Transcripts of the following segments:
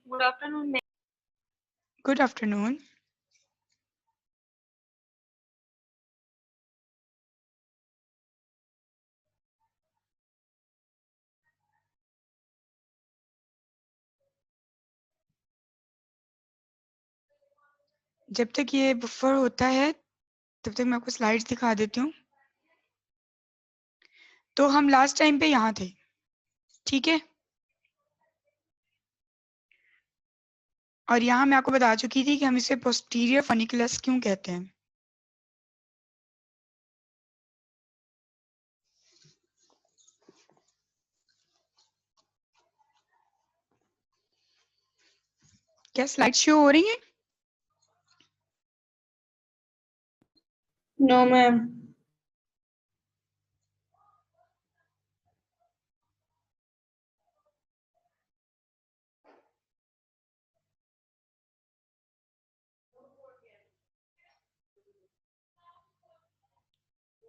Good afternoon, ma'am. Good afternoon. जब तक ये बफर होता है तब तक मैं आपको स्लाइड्स दिखा देती हूँ। तो हम लास्ट टाइम पे यहाँ थे, ठीक है? और यहाँ मैं आपको बता चुकी थी कि हम इसे पोस्टीरियर फनिकुलस क्यों कहते हैं। क्या स्लाइड शो हो रही है? No, ma'am.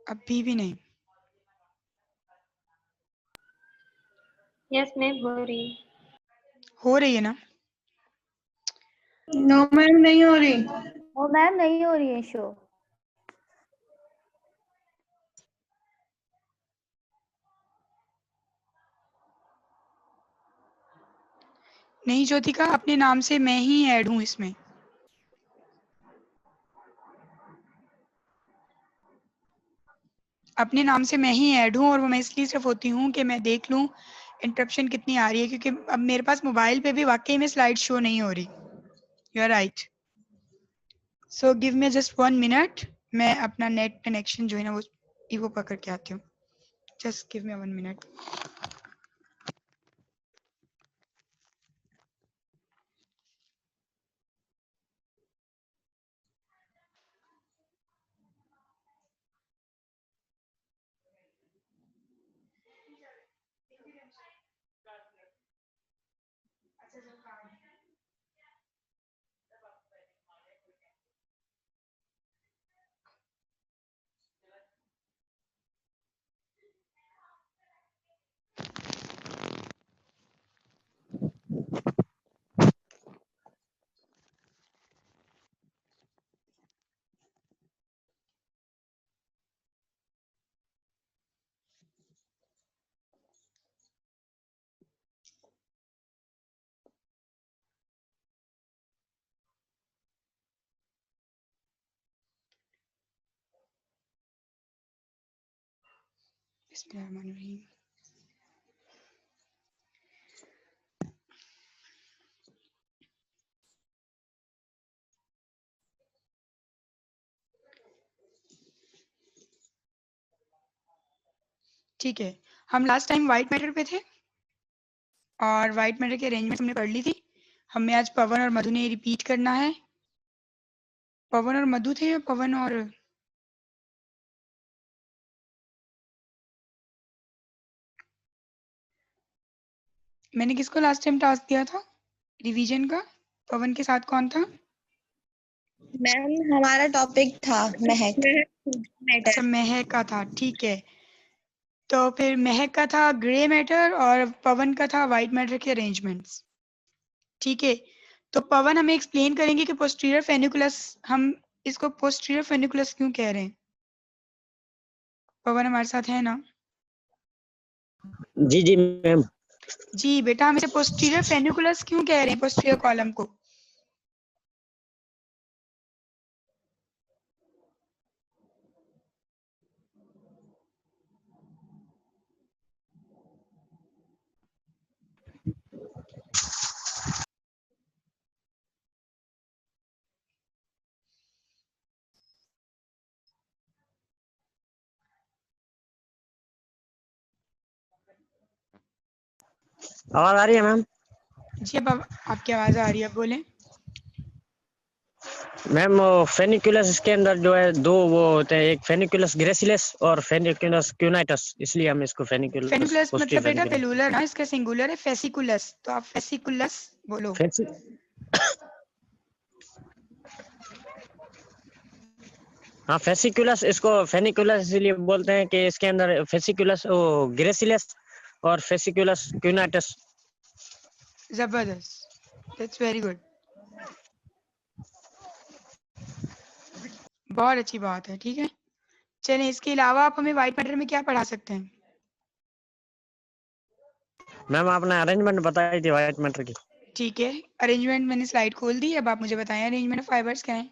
अभी भी नहीं। Yes, ma'am. हो रही। हो रही है ना? No, ma'am, नहीं हो रही। ओ मैम नहीं हो रही है शो। नहीं ज्योतिका, अपने नाम से मैं ही ऐड हूँ इसमें। अपने नाम से मैं ही ऐड हूँ और वो मैं इसलिए सिर्फ होती हूँ कि मैं देख लूँ इंटरप्शन कितनी आ रही है, क्योंकि अब मेरे पास मोबाइल पे भी वाकई में स्लाइड शो नहीं हो रही। You are right. So give me just 1 minute, मैं अपना नेट कनेक्शन जो है ना वो इवो पकड़ के आती हूँ। Just give me 1 minute. बिस्मिल्लाहिर्रहमानिर्रहीम। ठीक है, हम लास्ट टाइम वाइट मैटर पे थे और वाइट मैटर की अरेंजमेंट हमने पढ़ ली थी। हमें आज पवन और मधु ने रिपीट करना है। पवन और मधु थे या पवन और मैंने किसको लास्ट टाइम टास्क दिया था रिवीजन का? पवन के साथ कौन था? मैम हमारा टॉपिक था महक। अच्छा, महक का था, ठीक है। तो फिर महक का था ग्रे मैटर और पवन का था वाइट मैटर के अरेंजमेंट्स, ठीक है। तो पवन हमें एक्सप्लेन करेंगे कि पोस्टीरियर फेनिकुलस, हम इसको पोस्टीरियर फेनिकुलस क्यों कह रहे हैं। पवन हमारे साथ है ना? जी जी मैम। जी बेटा, हम इसे पोस्टीरियर फेनिकुलस क्यों कह रहे हैं, पोस्टीरियर कॉलम को? आवाज आ रही है मैम? जी अब आपकी आवाज आ रही है, बोलें। मैम फेनिकुलस इसके अंदर जो है दो वो होते हैं, एक फेनिकुलस ग्रेसिलस और फेनिकुलस क्यूनाइटस, इसलिए हम इसको फेनिकुलस फेनिकुलस पोस्टीरियर मतलब बेटा फेनिकुलस। फेलुलर ना, इसका सिंगुलर है फेसिकुलस, तो आप फेसिकुलस बोलो। हाँ फेसिकुलस, इसको फेनिकुलस इसलिए बोलते हैं कि इसके अंदर फेसिकुलस वो ग्रेसिलस और फेसिकुलस क्यूनाइटस। जबरदस्त, दैट्स वेरी गुड, बहुत अच्छी बात है। ठीक है, चलिए इसके अलावा आप हमें व्हाइट मैटर में क्या पढ़ा सकते हैं? मैम आपने अरेंजमेंट बताई थी व्हाइट मैटर की। ठीक है, अरेंजमेंट मैंने स्लाइड खोल दी, अब आप मुझे बताएं अरेंजमेंट ऑफ फाइबर्स क्या है?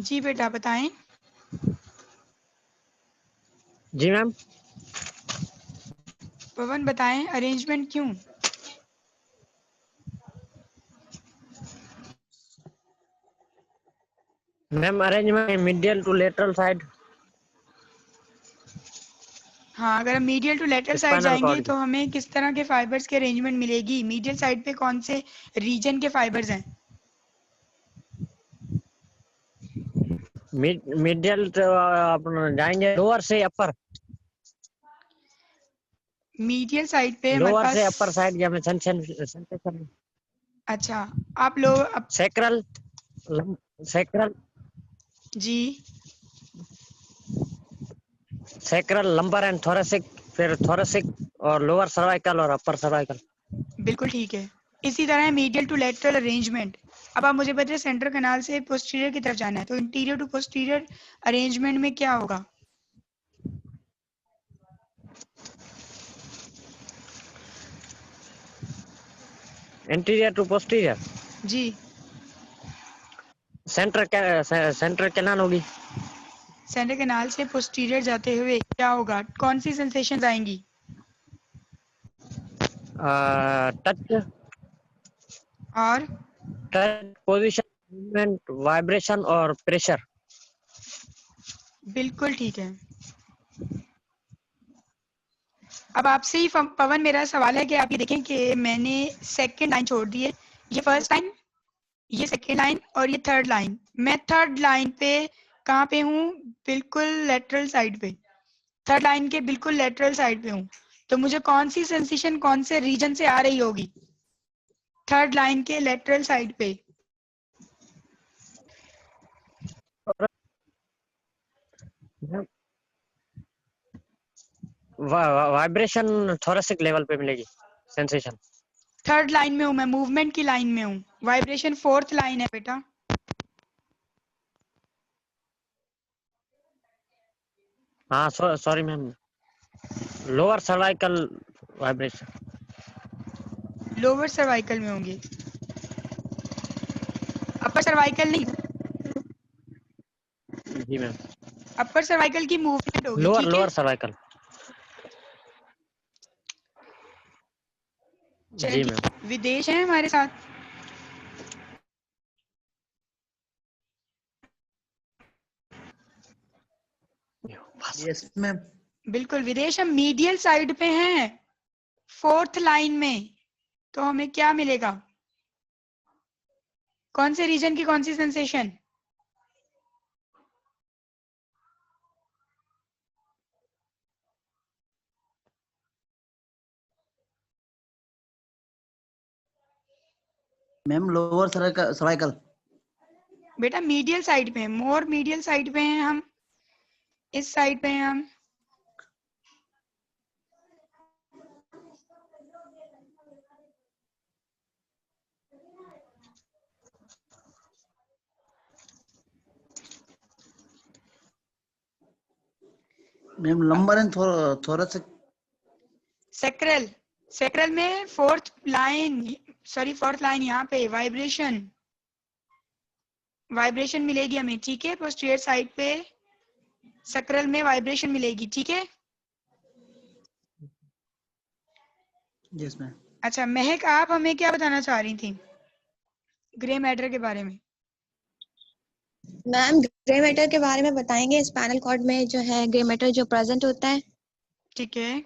जी बेटा बताएं। जी मैम। पवन बताएं अरेंजमेंट क्यों? Ma'am arrangement medial to lateral side हाँ, अगर हम medial to lateral side spinal जाएंगे कॉर्ड तो हमें किस तरह के फाइबर्स की अरेंजमेंट मिलेगी? मीडियल साइड पे कौन से रीजन के फाइबर्स हैं? मीडियल तो अपन जाएंगे लोअर से अपर, मीडियल साइड पे हमारे लोअर से अपर पास, साइड या में सेंसेशन अच्छा आप लोग सैक्रल सैक्रल जी सैक्रल लंबर एंड थोरेसिक, फिर थोरेसिक और लोअर सर्वाइकल और अपर सर्वाइकल। बिल्कुल ठीक है। इसी तरह मीडियल टू लेटरल अरेंजमेंट। अब आप मुझे बताइए सेंट्रल कैनाल से पोस्टीरियर की तरफ जाना है तो इंटीरियर टू पोस्टीरियर अरेंजमेंट में क्या होगा? इंटीरियर टू पोस्टीरियर जी सेंटर कैनाल होगी। सेंट्रल कैनाल से पोस्टीरियर जाते हुए क्या होगा? कौन सी सेंसेशन आएंगी? टच और टच पोजीशन मूवमेंट वाइब्रेशन और प्रेशर। बिल्कुल ठीक है। अब आपसे ही पवन मेरा सवाल है कि आप ये देखें कि मैंने सेकंड लाइन छोड़ दी है, ये फर्स्ट लाइन, ये सेकंड लाइन और ये थर्ड लाइन। मैं थर्ड लाइन पे कहाँ पे हूँ? बिल्कुल लेटरल साइड पे, थर्ड लाइन के बिल्कुल लेटरल साइड पे हूँ। तो मुझे कौन सी सेंसेशन कौन से रीजन से आ रही होगी थर्ड लाइन के लेटरल साइड पे? वाइब्रेशन थोरेसिक लेवल पे मिलेगी सेंसेशन। थर्ड लाइन में हूँ मैं, मूवमेंट की लाइन में हूँ, वाइब्रेशन फोर्थ लाइन है बेटा। हाँ sorry ma'am, lower cervical vibration. Lower cervical में होंगे, अपर सर्वाइकल नहीं। जी मैम, अपर सर्वाइकल की मूवमेंट होगी, लोअर ठीक है। Lower cervical. चलिए जी ठीक, मैम। विदेश है हमारे साथ। Yes ma'am. बिल्कुल विदेश, हम मीडियल साइड पे हैं फोर्थ लाइन में, तो हमें क्या मिलेगा? कौन से रीजन की कौन सी सेंसेशन? Ma'am lower cervical. बेटा मीडियल साइड पे हैं, मोर मीडियल साइड पे हैं हम, इस साइड पे हैं हम। Ma'am lumbar and thoracic. Sacral, sacral में fourth line, sorry fourth line यहाँ पे वाइब्रेशन, वाइब्रेशन मिलेगी हमें, ठीक है। पोस्टीरियर साइड पे सेक्रल में वाइब्रेशन मिलेगी, ठीक है। Yes ma'am. अच्छा महक, आप हमें क्या बताना चाह रही थी ग्रे मैटर के बारे में? मैम ग्रे मैटर के बारे में बताएंगे। स्पाइनल कॉर्ड में जो है ग्रे मैटर जो प्रेजेंट होता है। ठीक है,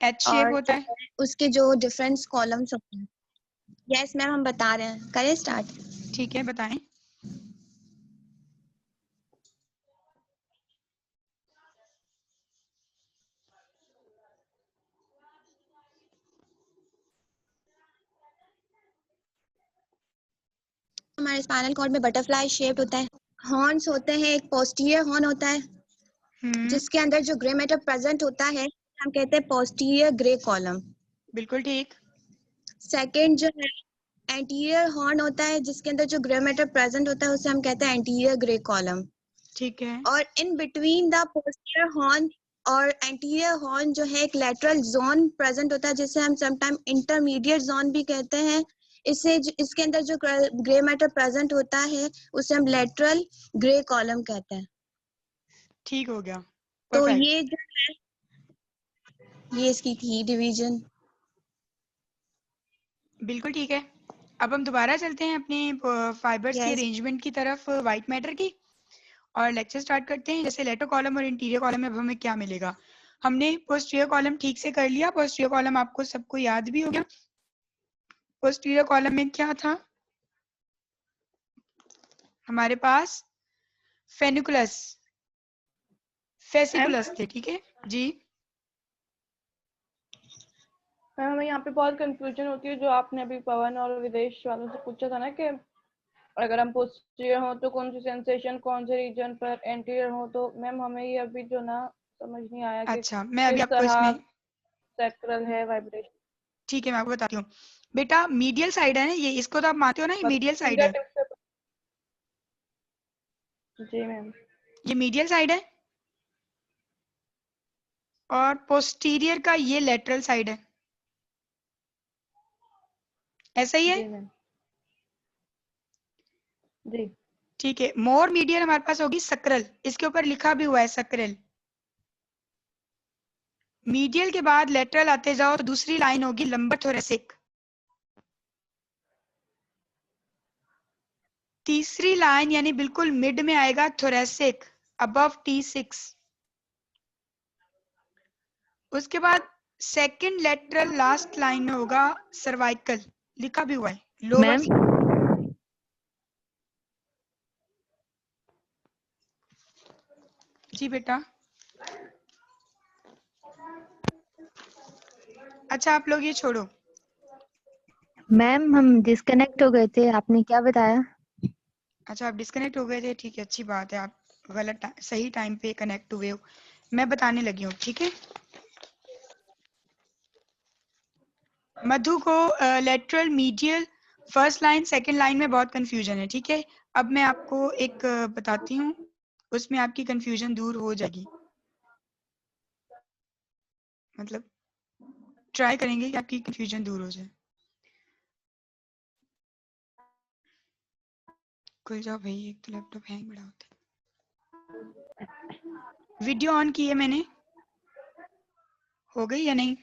एच शेप और होता है। उसके जो डिफरेंट कॉलम्स होते हैं। यस मैम, हम बता रहे हैं, करें स्टार्ट। ठीक है, बताएं। हमारे स्पाइनल कॉर्ड में बटरफ्लाई शेप होता है, हॉर्न्स होते हैं, एक पोस्टीरियर हॉर्न होता है जिसके अंदर जो ग्रे मैटर प्रेजेंट होता है हम कहते हैं पोस्टीरियर ग्रे कॉलम। बिल्कुल ठीक। सेकंड जो है एंटीरियर हॉर्न होता है जिसके अंदर जो ग्रे मैटर प्रेजेंट होता है उसे हम कहते हैं एंटीरियर ग्रे कॉलम। ठीक है। और in between the posterior horn और एंटीरियर हॉर्न जो है एक लेटरल जोन प्रेजेंट होता है जिसे हम समटाइम इंटरमीडिएट जोन भी कहते हैं। इसके अंदर जो ग्रे मैटर प्रेजेंट होता है उसे हम लेटरल ग्रे कॉलम कहते हैं। ठीक हो गया। तो परफेक्ट। ये जो है ये इसकी थी डिवीजन। बिल्कुल ठीक है। अब हम दोबारा चलते हैं अपने फाइबर्स की Yes. अरेंजमेंट की तरफ, वाइट मैटर की, और लेक्चर स्टार्ट करते हैं। जैसे लेटर कॉलम और इंटीरियर कॉलम में अब हमें क्या मिलेगा। हमने पोस्टीरियर कॉलम ठीक से कर लिया। पोस्टीरियर कॉलम आपको सबको याद भी हो गया। पोस्टीरियर कॉलम में क्या था हमारे पास, फेनिकुलस, फेसिकुलस थे। ठीक है जी। मैम हमें यहाँ पे बहुत कंफ्यूजन होती है, जो आपने अभी पवन और विदेश वालों से पूछा था ना कि अगर हम पोस्टीरियर हो तो कौन सी सेंसेशन कौन से रीजन पर, एंटीरियर हो तो मैम हमें ये अभी जो ना समझ नहीं आया कि अच्छा, मैं अभी किस आपको तरह इसमें, सैक्रल है वाइब्रेशन। ठीक है मैं आपको बताती हूँ। बेटा मीडियल साइड है ना ये, इसको तो आप मानते हो ना, ये मीडियल साइड है। जी मैम। ये मीडियल साइड है और पोस्टीरियर का ये लेटरल साइड है। ऐसा ही है। जी मैम। जी ठीक है। मोर मीडियल हमारे पास होगी सक्रल, इसके ऊपर लिखा भी हुआ है सक्रल। मीडियल के बाद लेटरल आते जाओ तो दूसरी लाइन होगी लंबर थोरेसिक। तीसरी लाइन यानी बिल्कुल मिड में आएगा थोरेसिक, अबव T6। उसके बाद सेकंड लेटरल लास्ट लाइन में होगा सर्वाइकल, लिखा भी हुआ है लोअर। जी बेटा। अच्छा आप लोग ये छोड़ो। मैम हम डिस्कनेक्ट हो गए थे, आपने क्या बताया? अच्छा आप डिस्कनेक्ट हो गए थे, ठीक है अच्छी बात है। आप सही टाइम पे कनेक्ट हुए हो। मैं बताने लगी हूँ, ठीक है। मधु को lateral medial first line second line में बहुत कंफ्यूजन है, ठीक है। अब मैं आपको एक बताती हूँ, उसमें आपकी कंफ्यूजन दूर हो जाएगी। मतलब ट्राई करेंगे कि आपकी कंफ्यूजन दूर हो जाए। खुल जाओ भाई, एक तो लैपटॉप हैंग बड़ा होता है। वीडियो ऑन की है मैंने, हो गई या नहीं?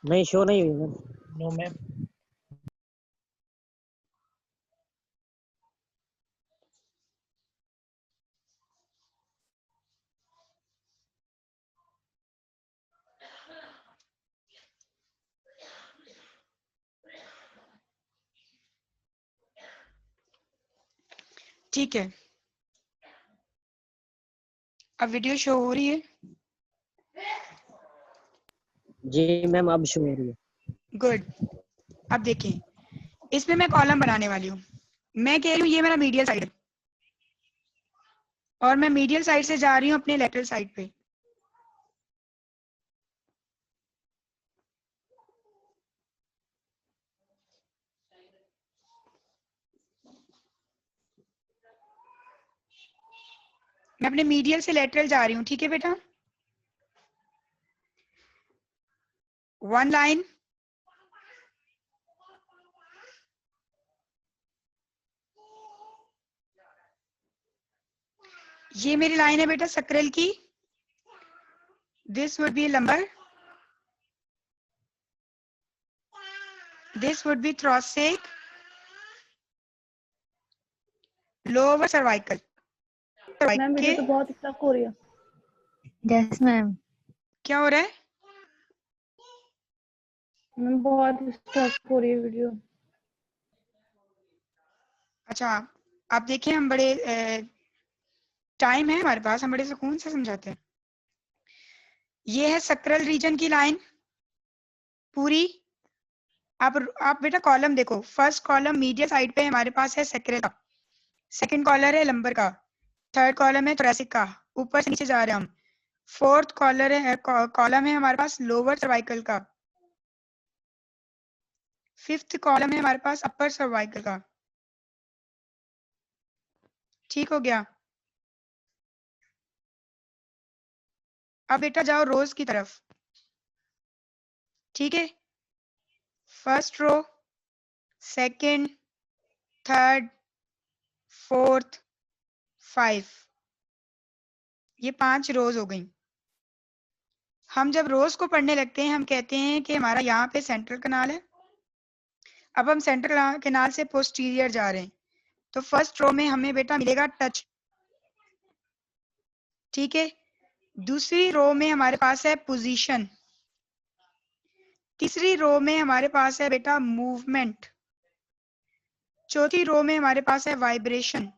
नहीं, शो नहीं हुई मैम। No ma'am. ठीक है, अब वीडियो शो हो रही है। जी मैम, अब शो हो रही है। गुड। अब देखें, इसमें मैं कॉलम बनाने वाली हूँ। मैं कह रही हूँ ये मेरा मीडियल साइड है और मैं मीडियल साइड से जा रही हूँ अपने लेटरल साइड पे। मैं अपने मीडियल से लेटरल जा रही हूँ, ठीक है बेटा। वन लाइन, ये मेरी लाइन है बेटा सक्रेल की। This would be lumbar, this would be thoracic, lower cervical. Ma'am video तो बहुत स्टक हो रही है। Yes ma'am. क्या हो रहा है? मैम बहुत स्टक हो रही है वीडियो। अच्छा, आप देखिए, हम बड़े टाइम है हमारे पास, हम बड़े सुकून से समझाते हैं। ये है सक्रेल रीजन की लाइन पूरी। आप बेटा कॉलम देखो, फर्स्ट कॉलम मीडियल साइड पे हमारे पास है सक्रेल का, सेकंड कॉलर है लंबर का, थर्ड कॉलम है थोरैसिक का, ऊपर से नीचे जा रहे हैं हम। फोर्थ कॉलम है हमारे पास लोअर सर्वाइकल का, फिफ्थ कॉलम है हमारे पास अपर सर्वाइकल का। ठीक हो गया? अब बेटा जाओ रोज की तरफ। ठीक है, first row, second, third, fourth, 5, ये 5 रोज हो गई। हम जब रोज को पढ़ने लगते हैं हम कहते हैं कि हमारा यहाँ पे सेंट्रल कनाल है। अब हम सेंट्रल कनाल से पोस्टीरियर जा रहे हैं, तो फर्स्ट रो में हमें बेटा मिलेगा टच। ठीक है, दूसरी रो में हमारे पास है पोजीशन, तीसरी रो में हमारे पास है बेटा मूवमेंट, चौथी रो में हमारे पास है वाइब्रेशन।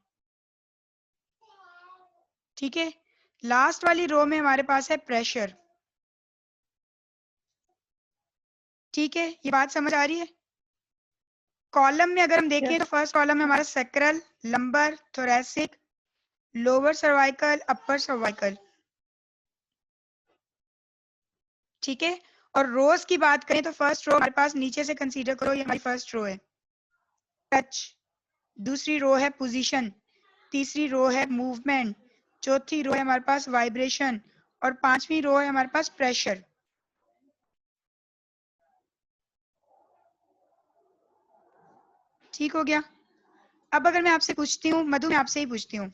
ठीक है, लास्ट वाली रो में हमारे पास है प्रेशर। ठीक है, ये बात समझ आ रही है? कॉलम में अगर हम देखें तो फर्स्ट कॉलम में हमारा sacral, lumbar, thoracic, lower cervical, upper cervical. ठीक है, और रोज की बात करें तो फर्स्ट रो हमारे पास नीचे से कंसीडर करो, ये हमारी फर्स्ट रो है टच, दूसरी रो है पोजीशन, तीसरी रो है मूवमेंट, चौथी रो है हमारे पास वाइब्रेशन, और पांचवी रो है हमारे पास प्रेशर। ठीक हो गया? अब अगर मैं आपसे पूछती हूँ, मधु मैं आपसे ही पूछती हूँ,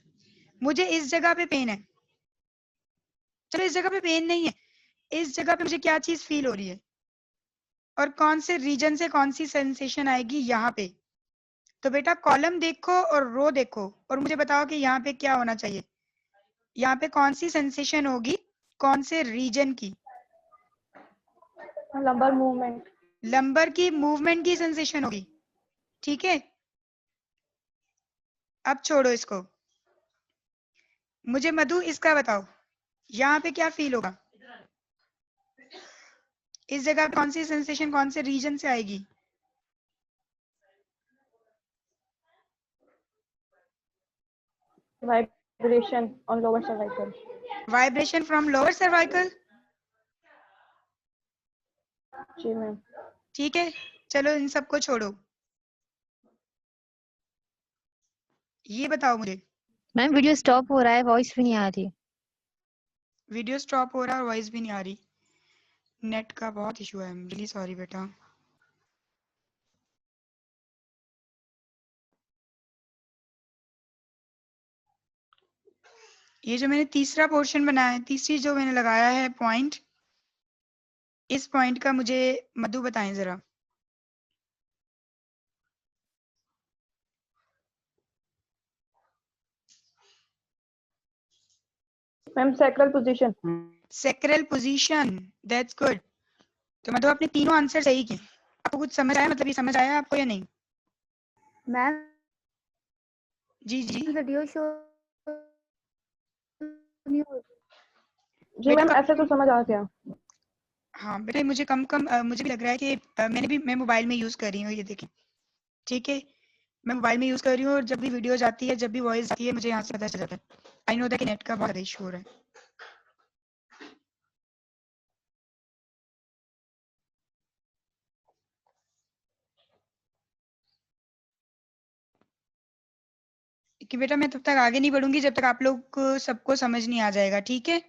मुझे इस जगह पे पेन है, चलो इस जगह पे पेन नहीं है, इस जगह पे मुझे क्या चीज फील हो रही है, और कौन से रीजन से कौन सी सेंसेशन आएगी यहाँ पे? तो बेटा कॉलम देखो और रो देखो और मुझे बताओ कि यहाँ पे क्या होना चाहिए, यहाँ पे कौन सी सेंसेशन होगी, कौन से रीजन की? Lumbar movement. लंबर की मूवमेंट की सेंसेशन होगी। ठीक है, अब छोड़ो इसको, मुझे मधु इसका बताओ, यहाँ पे क्या फील होगा, इस जगह पे कौन सी सेंसेशन कौन से रीजन से आएगी? Vibration on lower cervical. Vibration from lower cervical. जी मैम। ठीक है, चलो इन सबको छोड़ो, ये बताओ मुझे। मैम वीडियो स्टॉप हो रहा है, वॉइस भी नहीं आ रही। वीडियो स्टॉप हो रहा है और वॉइस भी नहीं आ रही, नेट का बहुत इशू है, रियली सॉरी बेटा। ये जो मैंने तीसरा पोर्शन बनाया है, तीसरी जो मैंने लगाया है पॉइंट, इस पॉइंट का मुझे मधु बताएं जरा। Ma'am sacral position. Sacral position, that's good. तो मधु आपने तीनों आंसर सही किए। आपको कुछ समझ आया, मतलब ये समझ आया आपको या नहीं? मैम जी जी वीडियो शो नहीं हो जी मैम बेटा, ऐसे तो समझ आ गया। हाँ बेटा मुझे मुझे भी लग रहा है कि मैं मोबाइल में यूज कर रही हूँ, ये देखिए। ठीक है, मैं मोबाइल में यूज कर रही हूँ और जब भी वीडियो जाती है, जब भी वॉइस आती है, मुझे यहाँ से पता चल जाता है। आई नो दैट कि नेट का बहुत इशू हो रहा है। कि बेटा मैं तब तक आगे नहीं बढ़ूंगी जब तक आप लोग को सबको समझ नहीं आ जाएगा। ठीक है,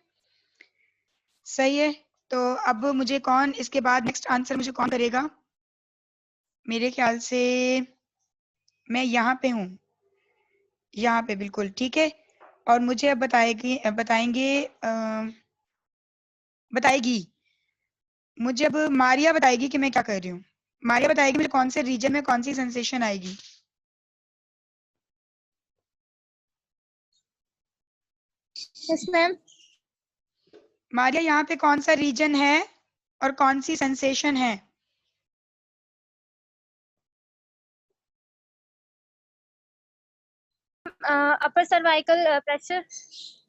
सही है। तो अब मुझे कौन इसके बाद नेक्स्ट आंसर मुझे कौन करेगा? मेरे ख्याल से मैं यहाँ पे हूँ, यहाँ पे बिल्कुल ठीक है। और मुझे अब बताएगी मुझे, अब मारिया बताएगी कि मैं क्या कर रही हूँ। मारिया बताएगी मुझे कौन से रीजन में कौन सी सेंसेशन आएगी। Yes ma'am. मारिया यहाँ पे कौन सा रीजन है और कौन सी सेंसेशन है? Upper cervical pressure.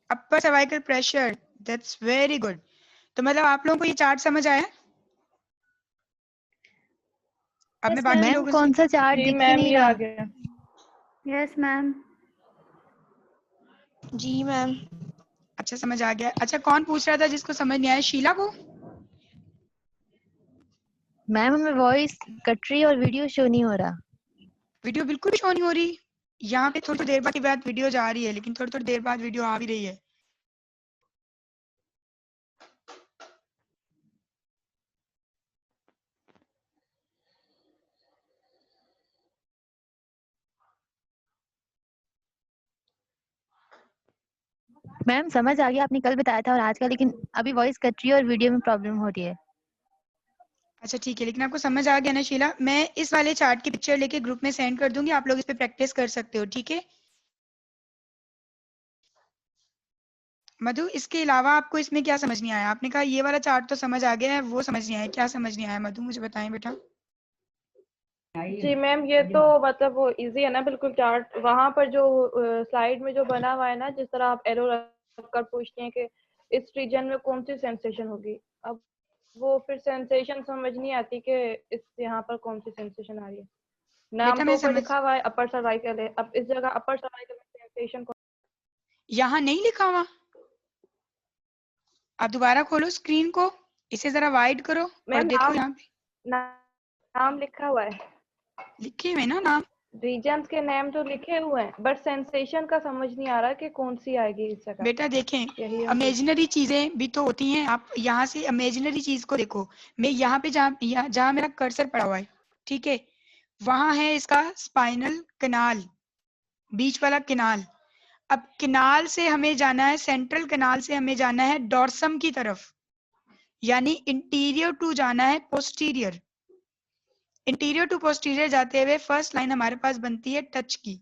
Upper cervical pressure, that's very good. तो मतलब आप लोगों को ये चार्ट समझ आया? अब मैं बाकी मैम लोगों कौन से सा चार्ट जी दिख ही मैम नहीं ये रहा। आ गया। Yes ma'am. जी मैम। अच्छा समझ आ गया। अच्छा कौन पूछ रहा था जिसको समझ नहीं आया? शीला को? मैम हमें वॉइस कट रही है और वीडियो शो नहीं हो रहा। वीडियो बिल्कुल भी शो नहीं हो रही। यहाँ पे थोड़ी देर बाद वीडियो जा रही है, लेकिन थोड़ी देर बाद वीडियो आ भी रही है। मैम समझ आ गया, आपने कल बताया था और आज का, लेकिन अभी वॉइस कट रही है और वीडियो में प्रॉब्लम हो रही है। अच्छा ठीक है, लेकिन आपको समझ आ गया ना शीला? मैं इस वाले चार्ट की पिक्चर लेके ग्रुप में सेंड कर दूंगी, आप लोग इस पे प्रैक्टिस कर सकते हो, ठीक है? मधु, इसके अलावा आपको इसमें क्या समझ नहीं आया? आपने कहा ये वाला चार्ट तो समझ आ गया है, वो समझ नहीं आया, क्या समझ नहीं आया? मधु मुझे बताएं बेटा। जी मैम ये तो मतलब वो इजी है ना बिल्कुल चार्ट। वहां पर जो स्लाइड में जो बना हुआ है ना, जिस तरह आप एरो रखकर पूछते हैं कि इस रीजन में कौन सी सेंसेशन होगी, अब वो फिर सेंसेशन समझ नहीं आती कि इस यहाँ पर कौन सी सेंसेशन आ रही है। नाम बेटा तो मैं ऊपर समझ, लिखा हुआ है अपर सर्वाइकल है, अब इस जगह अपर सर्वाइकल में सेंसेशन यहाँ नहीं लिखा हुआ। आप दोबारा खोलो स्क्रीन को, इसे जरा वाइड करो और मैम देखो नाम यहाँ पे नाम लिखा हुआ है, लिखे हुए ना नाम। रीजन्स के नाम तो लिखे हुए हैं, बट सेंसेशन का समझ नहीं आ रहा कि कौन सी आएगी इस जगह। बेटा देखें, यही हम इमेजिनरी चीजें भी तो होती हैं। आप यहाँ से इमेजिनरी चीज को देखो। मैं यहाँ पे जहाँ मेरा कर्सर पड़ा हुआ है, ठीक है, वहां है इसका स्पाइनल कनाल, बीच वाला कनाल। अब कनाल से हमें जाना है, सेंट्रल कनाल से हमें जाना है डॉर्सम की तरफ, यानी इंटीरियर टू जाना है पोस्टीरियर। इंटीरियर टू पोस्टीरियर जाते हुए फर्स्ट लाइन हमारे पास बनती है टच की।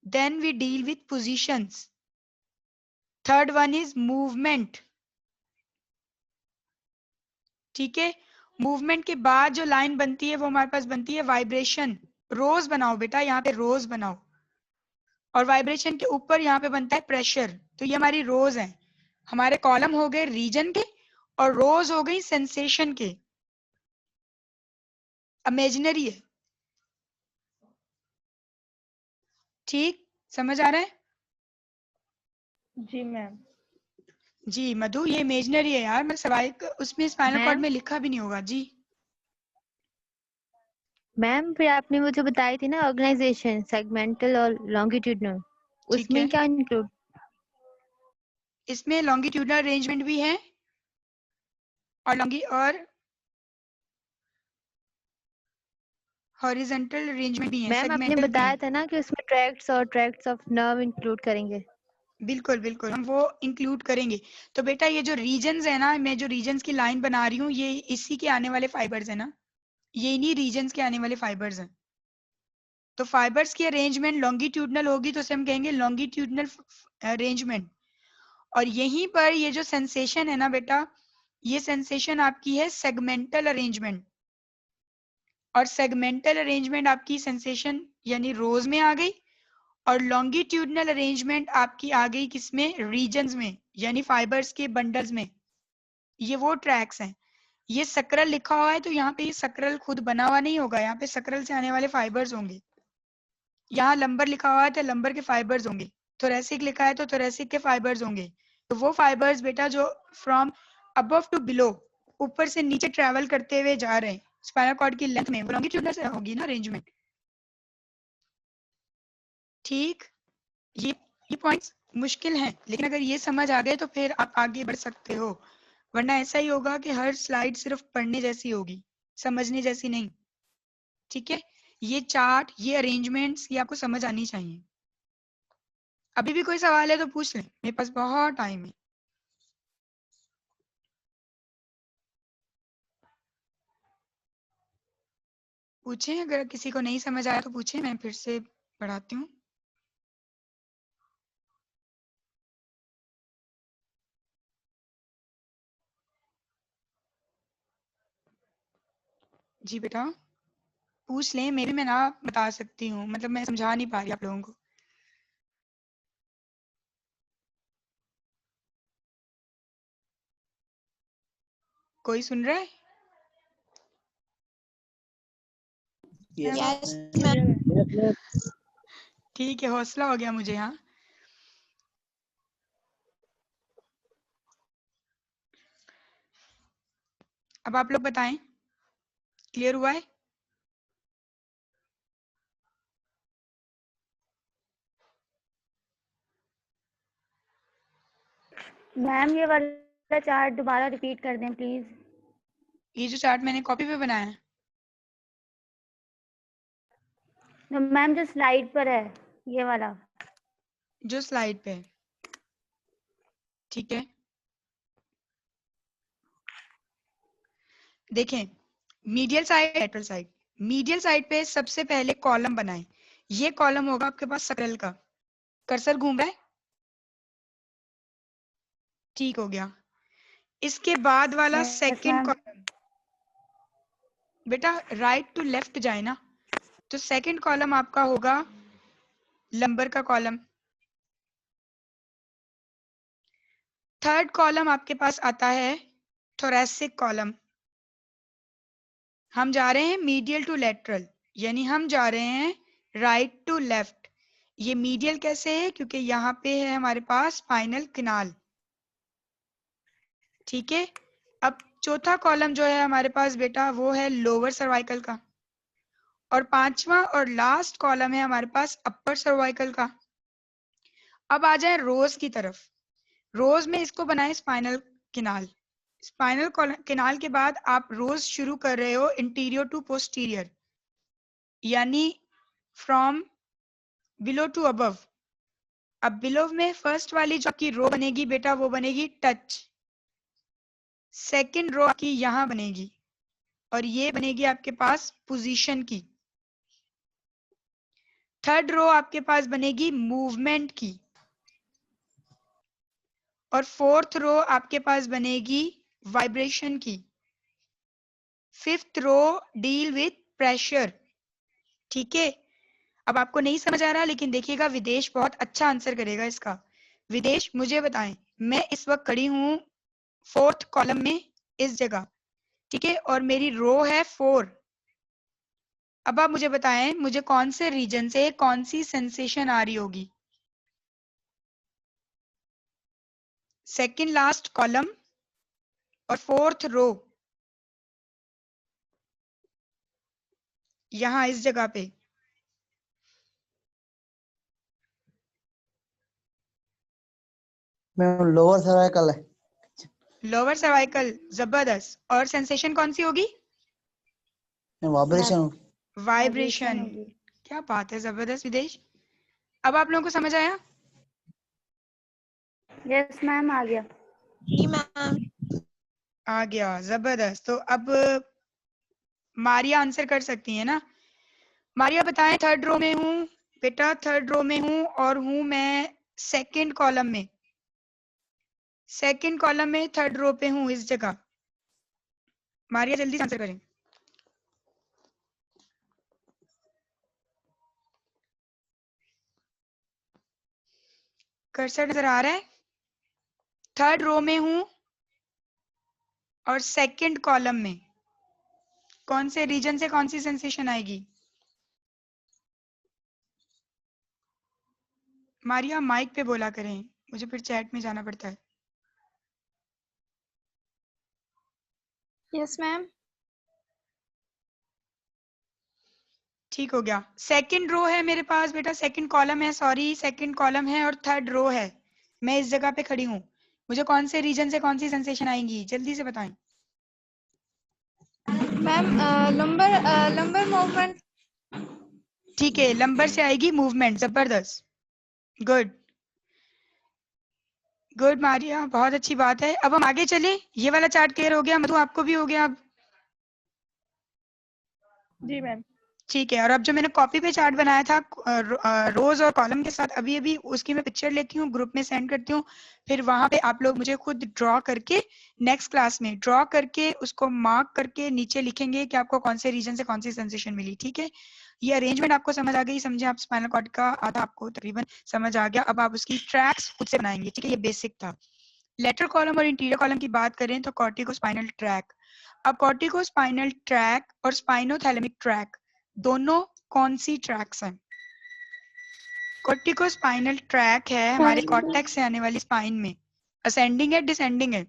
Then we deal with positions. Third one is movement, ठीक है। मूवमेंट के बाद जो लाइन बनती है वो हमारे पास बनती है वाइब्रेशन। रोज बनाओ बेटा, यहाँ पे रोज बनाओ। और वाइब्रेशन के ऊपर यहाँ पे बनता है प्रेशर। तो ये हमारी रोज है। हमारे कॉलम हो गए रीजन के और रोज हो गई सेंसेशन के। इमेजिनरी है, ठीक? समझ आ रहा है? जी मैम। जी मधु, ये इमेजिनरी है यार, मैं सर्वाइकल उसमें स्पाइनल कॉर्ड मैम में लिखा भी नहीं होगा जी। मैम फिर आपने वो जो बताई थी ना ऑर्गेनाइजेशन, सेगमेंटल और लॉन्गिट्यूडनल, ठीक है, उसमें क्या इंक्लूड? इसमें लॉन्गिट्यूडनल अरेंजमेंट भी है और हॉरिजॉन्टल अरेंजमेंट भी है, मैम आपने सेगमेंटल भी है। बताया था ना कि उसमें ट्रैक्ट्स और ट्रैक्ट्स ऑफ नर्व इंक्लूड करेंगे। बिल्कुल बिल्कुल, हम वो इंक्लूड करेंगे। तो बेटा ये जो रीजन्स है ना, मैं जो रीजन्स की लाइन बना रही हूँ, ये इसी के आने वाले फाइबर्स है ना, ये इन्हीं रीजन्स के आने वाले फाइबर्स हैं। तो फाइबर्स की अरेंजमेंट लॉन्गिट्यूडनल होगी तो उसे हम कहेंगे लॉन्गिट्यूडनल अरेंजमेंट। और यहीं पर ये जो सेंसेशन है ना बेटा, ये सेंसेशन आपकी है सेगमेंटल अरेंजमेंट। और सेगमेंटल अरेंजमेंट आपकी सेंसेशन यानी रोज में आ गई, और लॉन्गिट्यूडनल अरेंजमेंट आपकी आ गई किसमें? रीजन्स में, यानी फाइबर्स के बंडल्स में। ये वो ट्रैक्स हैं। ये सक्रल लिखा हुआ है तो यहाँ पे ये सक्रल खुद बना हुआ नहीं होगा, यहाँ पे सक्रल से आने वाले फाइबर्स होंगे। यहाँ लंबर लिखा हुआ है तो लंबर के फाइबर्स होंगे। थोरेसिक लिखा है तो थोरेसिक के फाइबर्स होंगे। तो वो फाइबर्स बेटा जो फ्रॉम अबव टू बिलो, ऊपर से नीचे ट्रेवल करते हुए जा रहे हैं स्पाइनल कॉर्ड की लेंथ में, वो लॉन्गिट्यूडनल से होगी ना अरेंजमेंट, ठीक? ये पॉइंट्स मुश्किल हैं, लेकिन अगर ये समझ आ गए तो फिर आप आगे बढ़ सकते हो। वरना ऐसा ही होगा कि हर स्लाइड सिर्फ पढ़ने जैसी होगी, समझने जैसी नहीं, ठीक है? ये चार्ट, ये अरेंजमेंट्स, ये आपको समझ आनी चाहिए। अभी भी कोई सवाल है तो पूछ लें, मेरे पास बहुत टाइम है। पूछें, अगर किसी को नहीं समझ आया तो पूछें, मैं फिर से पढ़ाती हूँ। जी बेटा पूछ लें, मे भी मैं ना बता सकती हूँ, मतलब मैं समझा नहीं पा रही आप लोगों को। कोई सुन रहा है? Yes yes ma'am. मैम। ठीक है, हौसला हो गया मुझे। हाँ अब आप लोग बताएं, क्लियर हुआ है? मैम ये वाला चार्ट दोबारा रिपीट कर दें प्लीज। ये जो चार्ट मैंने कॉपी पे बनाया है, मैम जो स्लाइड पर है ये वाला। जो स्लाइड पे है, ठीक है। देखें, medial side, lateral side. Medial side पे सबसे पहले कॉलम बनाएं। ये कॉलम होगा आपके पास सर्कल का। कर्सर घूम रहा है? ठीक हो गया। इसके बाद वाला यस सेकंड मैम। कॉलम, बेटा राइट टू लेफ्ट जाए ना, तो सेकंड कॉलम आपका होगा लंबर का कॉलम। थर्ड कॉलम आपके पास आता है थोरेसिक कॉलम। हम जा रहे हैं मीडियल टू लेटरल, यानी हम जा रहे हैं राइट टू लेफ्ट। ये मीडियल कैसे है? क्योंकि यहाँ पे है हमारे पास स्पाइनल कैनाल। ठीक है। अब चौथा कॉलम जो है हमारे पास बेटा वो है लोअर सर्वाइकल का, और पांचवा और लास्ट कॉलम है हमारे पास अपर सर्वाइकल का। अब आ जाए रोज की तरफ। रोज में इसको बनाए स्पाइनल कैनाल। स्पाइनल कैनाल के बाद आप रोज शुरू कर रहे हो इंटीरियर टू पोस्टीरियर, यानी फ्रॉम बिलो टू अबव। अब बिलो में फर्स्ट वाली जो आपकी रो बनेगी बेटा वो बनेगी टच। सेकंड रो आपकी यहां बनेगी, और ये बनेगी आपके पास पोजीशन की। थर्ड रो आपके पास बनेगी मूवमेंट की, और फोर्थ रो आपके पास बनेगी वाइब्रेशन की। Fifth row deal with pressure. ठीक है। अब आपको नहीं समझ आ रहा, लेकिन देखिएगा विदेश बहुत अच्छा आंसर करेगा इसका। विदेश मुझे बताएं, मैं इस वक्त खड़ी हूं फोर्थ कॉलम में इस जगह, ठीक है, और मेरी रो है 4। अब आप मुझे बताएं मुझे कौन से रीजन से कौन सी सेंसेशन आ रही होगी? सेकंड लास्ट कॉलम और फोर्थ रो, यहां इस जगह पे। मैम लोअर सर्वाइकल है। लोअर सर्वाइकल, जबरदस्त। और सेंसेशन कौन सी होगी? वाइब्रेशन। वाइब्रेशन। होगी। क्या बात है, जबरदस्त विदेश। अब आप लोगों को समझ आया? यस मैम आ गया। जी मैम। आ गया, जबरदस्त। तो अब मारिया आंसर कर सकती है ना? मारिया बताएं, थर्ड रो में हूं बेटा, थर्ड रो में हूं और हूं मैं सेकंड कॉलम में। सेकंड कॉलम में थर्ड रो पे हूं इस जगह। मारिया जल्दी से आंसर करें। कर्सर नजर आ रहा है? थर्ड रो में हूं और सेकंड कॉलम में। कौन से रीजन से कौन सी सेंसेशन आएगी? मारिया माइक पे बोला करें, मुझे फिर चैट में जाना पड़ता है। Yes ma'am. ठीक हो गया। सेकंड रो है मेरे पास बेटा, सेकंड कॉलम है, सॉरी सेकंड कॉलम है और थर्ड रो है। मैं इस जगह पे खड़ी हूँ। मुझे कौन से रीजन से कौन सी सेंसेशन आएंगी जल्दी से बताएं। Ma'am lumbar movement. ठीक है, लंबर से आएगी मूवमेंट। जबरदस्त, गुड गुड मारिया, बहुत अच्छी बात है। अब हम आगे चलें। ये वाला चार्ट क्लियर हो गया? मधु आपको भी हो गया? अब जी मैम। ठीक है, और अब जो मैंने कॉपी पे चार्ट बनाया था रोज और कॉलम के साथ, अभी अभी उसकी मैं पिक्चर लेती हूँ, ग्रुप में सेंड करती हूँ, फिर वहां पे आप लोग मुझे खुद ड्रॉ करके नेक्स्ट क्लास में ड्रॉ करके उसको मार्क करके नीचे लिखेंगे कि आपको कौन से रीजन से कौन सी सेंसेशन मिली। ठीक है, ये अरेंजमेंट आपको समझ आ गई? समझे आप? स्पाइनल कॉर्ड का आधा आपको तकरीबन समझ आ गया। अब आप उसकी ट्रैक्स खुद से बनाएंगे। ठीक है, ये बेसिक था। लेटरल कॉलम और इंटीरियर कॉलम की बात करें तो कॉर्टिकोस्पाइनल ट्रैक। अब कॉर्टिकोस्पाइनल ट्रैक और स्पाइनोथैलेमिक ट्रैक दोनों कौन सी ट्रैक्स हैं? कॉर्टिकोस्पाइनल ट्रैक है हमारे कॉर्टेक्स से आने वाली स्पाइन में। असेंडिंग है, डिसेंडिंग है?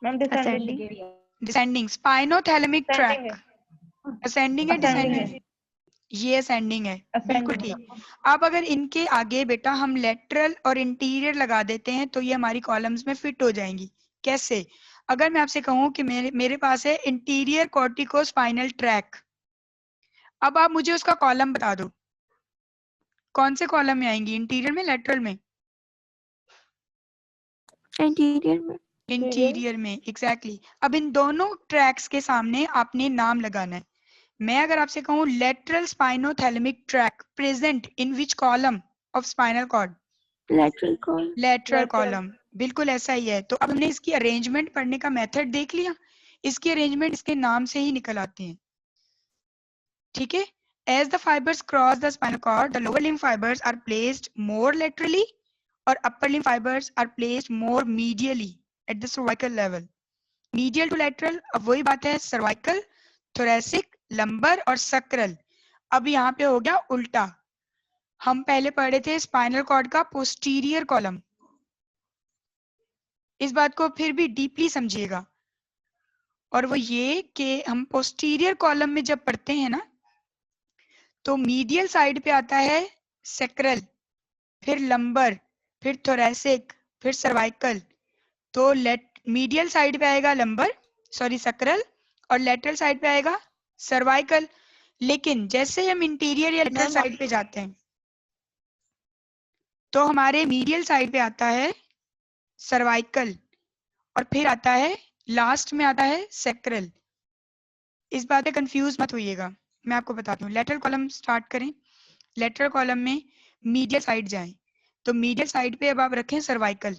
Ma'am Ascending. Descending. Spinothalamic Ascending track ascending है, डिसेंडिंग है? ये असेंडिंग है, बिल्कुल ठीक। अब अगर इनके आगे बेटा हम लेटरल और इंटीरियर लगा देते हैं तो ये हमारी कॉलम्स में फिट हो जाएंगी। कैसे? अगर मैं आपसे कहूं कि मेरे पास है इंटीरियर कॉर्टिकोस्पाइनल ट्रैक, अब आप मुझे उसका कॉलम बता दो, कौन से कॉलम में आएंगी? इंटीरियर में, लेटरल में? इंटीरियर में। इंटीरियर में, एग्जैक्टली। अब इन दोनों ट्रैक्स के सामने आपने नाम लगाना है। मैं अगर आपसे कहूं lateral spinothalamic track present in which column of spinal cord? Lateral column. Lateral column, बिल्कुल ऐसा ही है। तो अब हमने इसकी अरेंजमेंट पढ़ने का मेथड देख लिया। इसकी अरेंजमेंट इसके नाम से ही निकल आती है। ठीक है, as the fibers cross the spinal cord, the lower limb fibers are placed more laterally और upper limb fibers are placed more medially at the cervical level. Medial to lateral, अब वही बात है, cervical, thoracic, lumbar और sacral। अब यहाँ पे हो गया उल्टा। हम पहले पढ़े थे स्पाइनल कॉर्ड का पोस्टीरियर कॉलम। इस बात को फिर भी डीपली समझिएगा, और वो ये कि हम पोस्टीरियर कॉलम में जब पढ़ते हैं ना, तो मीडियल साइड पे आता है सेक्रल, फिर लंबर, फिर थोरैसिक, फिर सर्वाइकल। तो मीडियल साइड पे आएगा लंबर, सॉरी सेक्रल, और लेटरल साइड पे आएगा सर्वाइकल। लेकिन जैसे हम इंटीरियर या लेटरल साइड पे जाते हैं तो हमारे मीडियल साइड पे आता है सर्वाइकल, और फिर आता है लास्ट में आता है सेक्रल। इस बात पे कंफ्यूज मत होइएगा, मैं आपको बताती हूँ। लेटरल कॉलम स्टार्ट करें। लेटरल कॉलम में मीडियल साइड जाएं, तो मीडियल साइड पे अब आप रखें सर्वाइकल,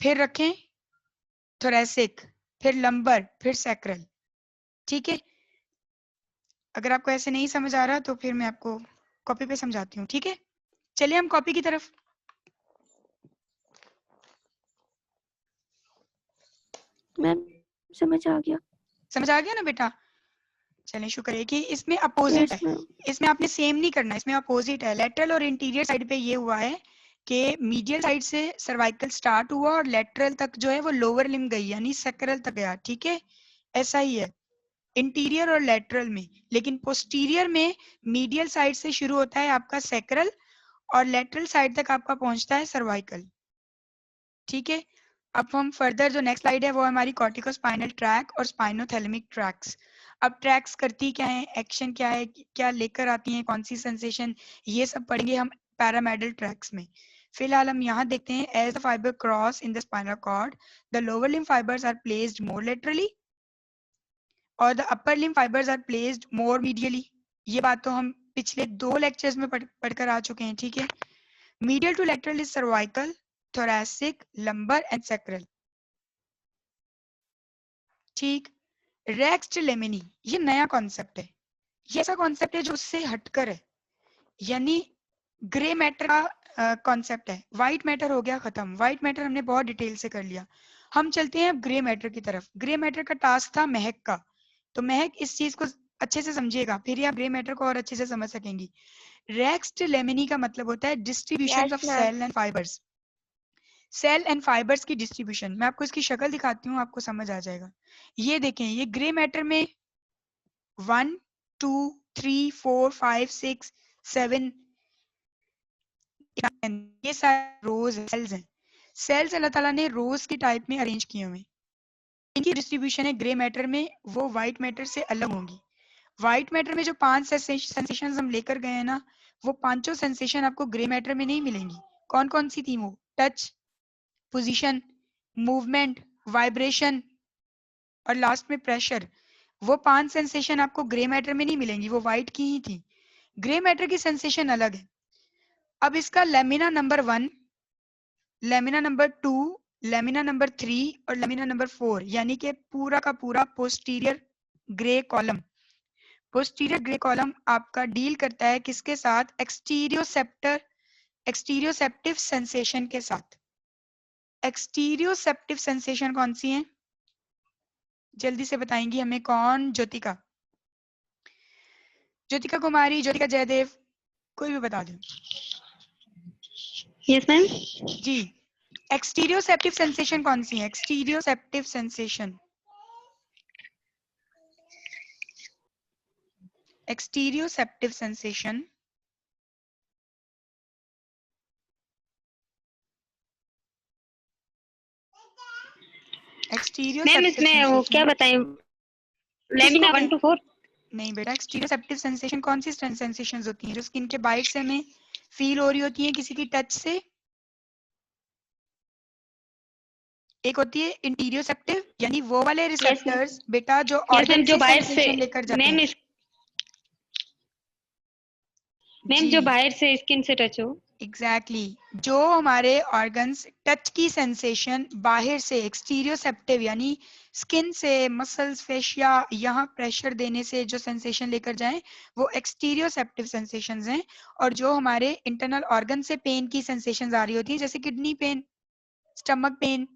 फिर रखें थोरैसिक, फिर लंबर, फिर सैक्रल। ठीक है, अगर आपको ऐसे नहीं समझ आ रहा तो फिर मैं आपको कॉपी पे समझाती हूँ। ठीक है, चलिए हम कॉपी की तरफ। मैम समझ आ गया। समझ आ गया ना बेटा? चलिए, शुक्र है कि इसमें अपोजिट यस है। मैम। इसमें आपने सेम नहीं करना, इसमें अपोजिट है। लेटरल और इंटीरियर साइड पे ये हुआ है कि मीडियल साइड से सर्वाइकल स्टार्ट हुआ और लेटरल तक जो है वो लोअर लिम्ब गई, यानी सैक्रल तक गया। ठीक है, ऐसा ही है इंटीरियर और लेटरल में। लेकिन पोस्टीरियर में मीडियल साइड से शुरू होता है आपका सैक्रल और लेटरल साइड तक आपका पहुंचता है सर्वाइकल। ठीक है, अब हम फर्दर जो नेक्स्ट स्लाइड है वो हमारी कॉर्टिकोस्पाइनल ट्रैक और स्पाइनोथैलेमिक ट्रैक्स। अब ट्रैक्स करती क्या है, एक्शन क्या है, क्या लेकर आती हैं, कौन सी सेंसेशन, ये सब पढ़ेंगे हम पैरामेडल ट्रैक्स में। फिलहाल हम यहाँ देखते हैं as the fiber cross in the spinal cord the lower limb fibers are placed more laterally और the upper limb fibers are placed more medially. ये बात तो हम पिछले 2 लेक्चर्स में पढ़कर आ चुके हैं। ठीक है, medial to lateral is cervical, thoracic, lumbar and sacral। ठीक, रेक्स्ट लेमिनी ये नया कॉन्सेप्ट है। ये ऐसा कॉन्सेप्ट है जो उससे हटकर है, यानी ग्रे मैटर का कॉन्सेप्ट है। व्हाइट मैटर हो गया खत्म, व्हाइट मैटर हमने बहुत डिटेल से कर लिया। हम चलते हैं अब ग्रे मैटर की तरफ। ग्रे मैटर का टास्क था महक का, तो महक इस चीज को अच्छे से समझिएगा, फिर ही आप ग्रे मैटर को और अच्छे से समझ सकेंगी। रेक्स्ट लेमिनी का मतलब होता है distribution of cell and fibres. Cell and fibres की डिस्ट्रीब्यूशन। मैं आपको इसकी शक्ल दिखाती हूँ, आपको समझ आ जाएगा। ये देखें, ये ग्रे मैटर में 1 2 3 4 5 6 7 ये सारे रोज सेल्स हैं। सेल्स अल्लाह ताला ने रोज की टाइप में अरेंज किए हुए। इनकी डिस्ट्रीब्यूशन है ग्रे मैटर में, वो व्हाइट मैटर से अलग होंगी। व्हाइट मैटर में जो 5 सेंसेशन हम लेकर गए हैं ना, वो पांचों सेंसेशन आपको ग्रे मैटर में नहीं मिलेंगी। कौन कौन सी थी वो? टच, पोजीशन, मूवमेंट, वाइब्रेशन और लास्ट में प्रेशर। वो 5 सेंसेशन आपको ग्रे मैटर में नहीं मिलेंगी, वो व्हाइट की ही थी। ग्रे मैटर की सेंसेशन अलग है। अब इसका lamina number 1, lamina number 2, lamina number 3 और लेमिना नंबर 4, यानी कि पूरा का पूरा posterior grey column, posterior grey column आपका डील करता है किसके साथ? एक्सटीरियोसेप्टिव सेंसेशन के साथ। एक्सटीरियोसेप्टिव सेंसेशन कौन सी है? जल्दी से बताएंगी हमें कौन? ज्योतिका, ज्योतिका कुमारी, ज्योतिका जयदेव, कोई भी बता दो। Yes ma'am. जी, एक्सटीरियोसेप्टिव सेंसेशन कौन सी है? Exteroceptive sensation, exteroceptive sensation ma'am इसमें वो क्या बताएं, लेमिना 1 to 4? नहीं बेटा, एक्सटीरियोसेप्टिव सेंसेशन कौन सी सेंसेशंस होती हैं जो स्किन के बाइट से हमें फील हो रही होती हैं, किसी की टच से? एक होती है इंटीरियोसेप्टिव, यानी वो वाले रिसेप्टर्स बेटा जो ऑर्गन जो से बाहर से सेंसेशन लेकर जाते मैम हैं। मैम जो बाहर से स्किन से टच हो। एग्जैक्टली, जो हमारे ऑर्गन्स टच की सेंसेशन बाहर से, एक्सटीरियोसेप्टिव यानी स्किन से, मसल्स, फेशिया, यहाँ प्रेशर देने से जो सेंसेशन लेकर जाएं वो एक्सटीरियोसेप्टिव सेंसेशंस हैं। और जो हमारे इंटरनल ऑर्गन से पेन की सेंसेशंस आ रही होती है, जैसे किडनी पेन, स्टमक पेन,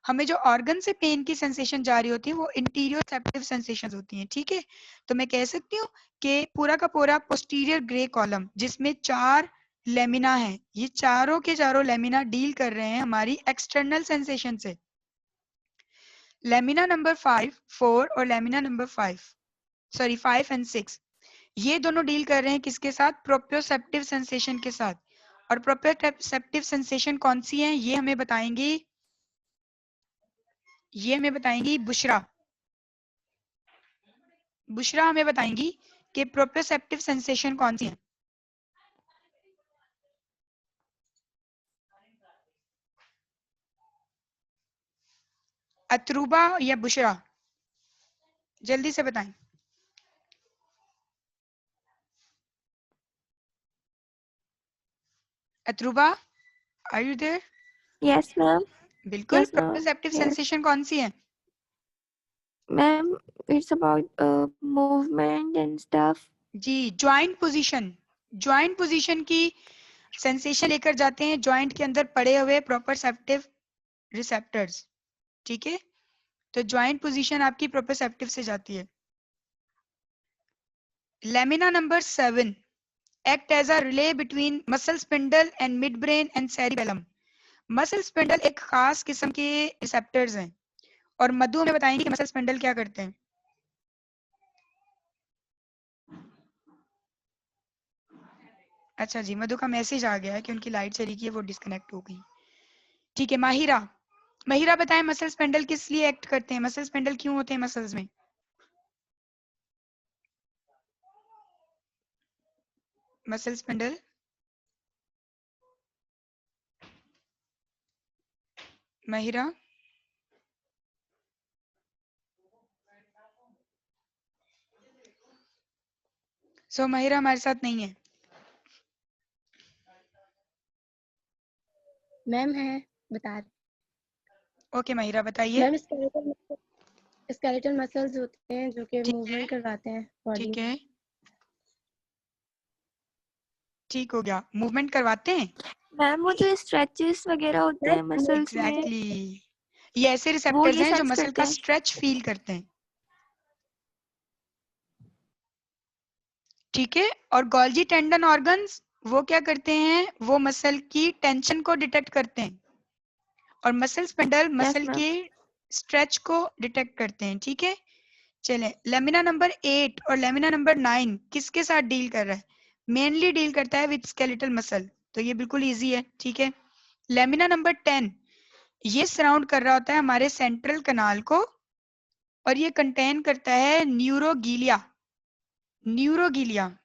हमें जो ऑर्गन से पेन की सेंसेशन जा रही होती है वो इंटीरियोसेप्टिव सेंसेशंस होती हैं। ठीक है, तो मैं कह सकती हूँ कि पूरा का पूरा पोस्टीरियर ग्रे कॉलम जिसमें 4 लेमिना है, ये चारों के चारों लेमिना डील कर रहे हैं हमारी एक्सटर्नल सेंसेशन से। लेमिना नंबर 5, 4 और लेमिना नंबर 5 एंड 6 ये दोनों डील कर रहे हैं किसके साथ? प्रोप्रियोसेप्टिव सेंसेशन के साथ। और प्रोप्रियोसेप्टिव सेंसेशन कौन सी है ये हमें बताएंगी बुशरा। बुशरा हमें बताएंगी कि प्रोप्रियोसेप्टिव सेंसेशन कौन सी है। अतरूबा या बुशरा, जल्दी से बताएं। Atruba, are you there? Yes ma'am. बिल्कुल, Yes, ma'am. Proprioceptive Yes. Sensation कौन सी है? Ma'am, it's about movement and stuff. जी, ज्वाइंट पोजीशन, ज्वाइंट पोजीशन की सेंसेशन लेकर जाते हैं ज्वाइंट के अंदर पड़े हुए प्रोप्रियोसेप्टिव रिसेप्टर्स। ठीक है, तो ज्वाइंट पोजीशन आपकी प्रोप्रियोसेप्टिव से जाती है। Lamina number 7 act as a relay between muscle spindle and midbrain and cerebellum। Muscle spindle एक खास किस्म के रिसेप्टर्स हैं और मधु हमें बताएंगे कि मसल स्पिंडल क्या करते हैं। अच्छा जी, मधु का मैसेज आ गया है कि उनकी लाइट चली गई है, वो डिस्कनेक्ट हो गई। ठीक है, माहिरा, माहिरा बताएं मसल स्पिंडल किस लिए एक्ट करते हैं? मसल स्पिंडल क्यों होते हैं मसल्स में? मसल स्पिंडल, माहिरा, सो माहिरा हमारे साथ नहीं है। मैम है, बता। ओके माहिरा बताइए। मैम स्केलेटल मसल्स होते हैं जो कि मूवमेंट करवाते हैं बॉडी। ठीक है, ठीक हो गया, मूवमेंट करवाते हैं। मैम वो जो स्ट्रेचेस वगैरह होते हैं मसल्स में, एग्जैक्टली, ये ऐसे वो रिसेप्टर्स ये हैं जो सेंस मसल करते का हैं। स्ट्रेच फील करते हैं। ठीक है, और गोल्जी टेंडन ऑर्गन्स वो क्या करते हैं? वो मसल की टेंशन को डिटेक्ट करते हैं और मसल स्पिंडल मसल ma'am. के स्ट्रेच को डिटेक्ट करते हैं। ठीक है, चलें, लेमिना नंबर 8 और लेमिना नंबर 9 किसके साथ डील कर रहा है? मेनली डील करता है विद स्केलेटल मसल, तो ये बिल्कुल इजी है। ठीक है, लेमिना नंबर 10 ये सराउंड कर रहा होता है हमारे सेंट्रल कनाल को और ये कंटेन करता है न्यूरोगीलिया। न्यूरोगीलिया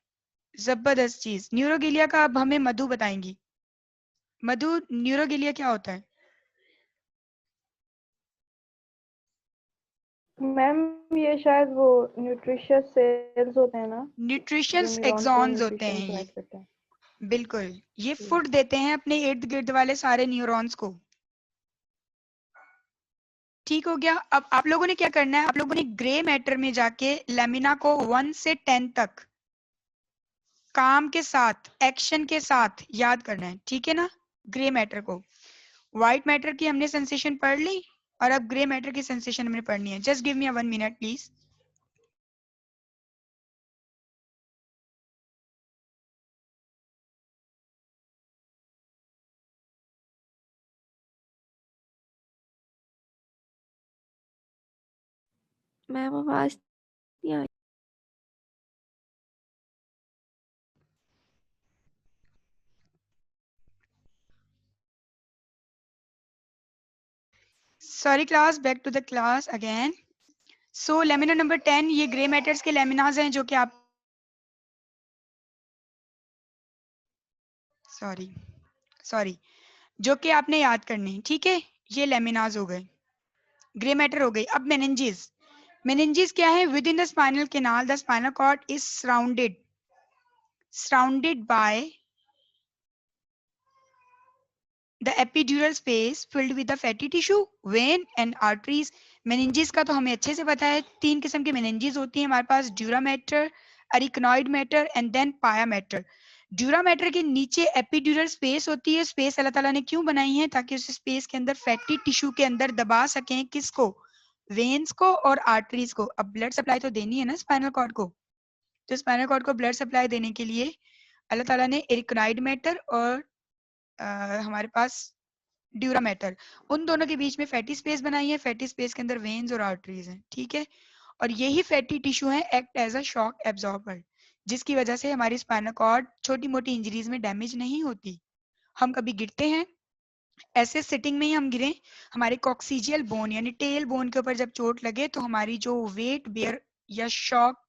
जबरदस्त चीज। न्यूरोगीलिया का अब हमें मधु बताएंगी। मधु, न्यूरोगीलिया क्या होता है? मैम ये शायद वो न्यूट्रिशियस सेल्स होते हैं ना, न्यूट्रिशियस जो न्यूरॉन को एक्सॉन्स होते न्यूट्रिशन हैं प्रोवाइड करते हैं। बिल्कुल, ये जी। फूड देते हैं अपने इर्द गिर्द वाले सारे न्यूरॉन्स को। ठीक हो गया। अब आप लोगों ने क्या करना है, आप लोगों ने ग्रे मैटर में जाके लेमिना को 1 से 10 तक काम के साथ, एक्शन के साथ याद करना है, ठीक है ना। ग्रे मैटर को, व्हाइट मैटर की हमने सेंसेशन पढ़ ली और अब ग्रे मैटर की सेंसेशन हमने पढ़नी है। Just give me 1 minute please. Ma'am आवाज नहीं आ रही। Sorry class, back to the class again. So lamina number 10 ये ग्रे मैटर्स के लेमिनाज हैं जो कि आप सॉरी जो कि आपने याद करने हैं, ठीक है। ये लेमिनाज हो गए, ग्रे मैटर हो गई। अब मेनिंजेस, मेनिंजेस क्या है, within the spinal canal the spinal cord is surrounded by the epidural space filled with the fatty tissue, vein and arteries। meninges का तो हमें अच्छे से पता है, 3 किस्म के meninges होती हैं हमारे पास, dura mater, arachnoid mater and then pia mater। Dura mater के नीचे एपिड्यूरल स्पेस होती है। स्पेस अल्लाह ताला ने क्यों बनाई है, ताकि उस स्पेस के अंदर फैटी टिश्यू के अंदर दबा सकें किसको, वेन्स को और आर्टरीज को। अब ब्लड सप्लाई तो देनी है ना स्पाइनल कॉर्ड को, तो स्पाइनल कॉर्ड को ब्लड सप्लाई देने के लिए अल्लाह ताला ने एरिकनॉइड मैटर और हमारे पास ड्यूरा मैटर, उन दोनों के बीच में फैटी स्पेस बनाई है। फैटी स्पेस के अंदर वेन्स और आर्टरीज हैं, ठीक है। और यही फैटी टिश्यू है act as a shock absorber, जिसकी वजह से हमारी स्पाइनल कॉर्ड छोटी मोटी इंजरीज में डैमेज नहीं होती। हम कभी गिरते हैं, ऐसे सिटिंग में ही हम गिरे, हमारे कॉक्सीजियल बोन यानी टेल बोन के ऊपर जब चोट लगे तो हमारी जो वेट बेयर या शॉक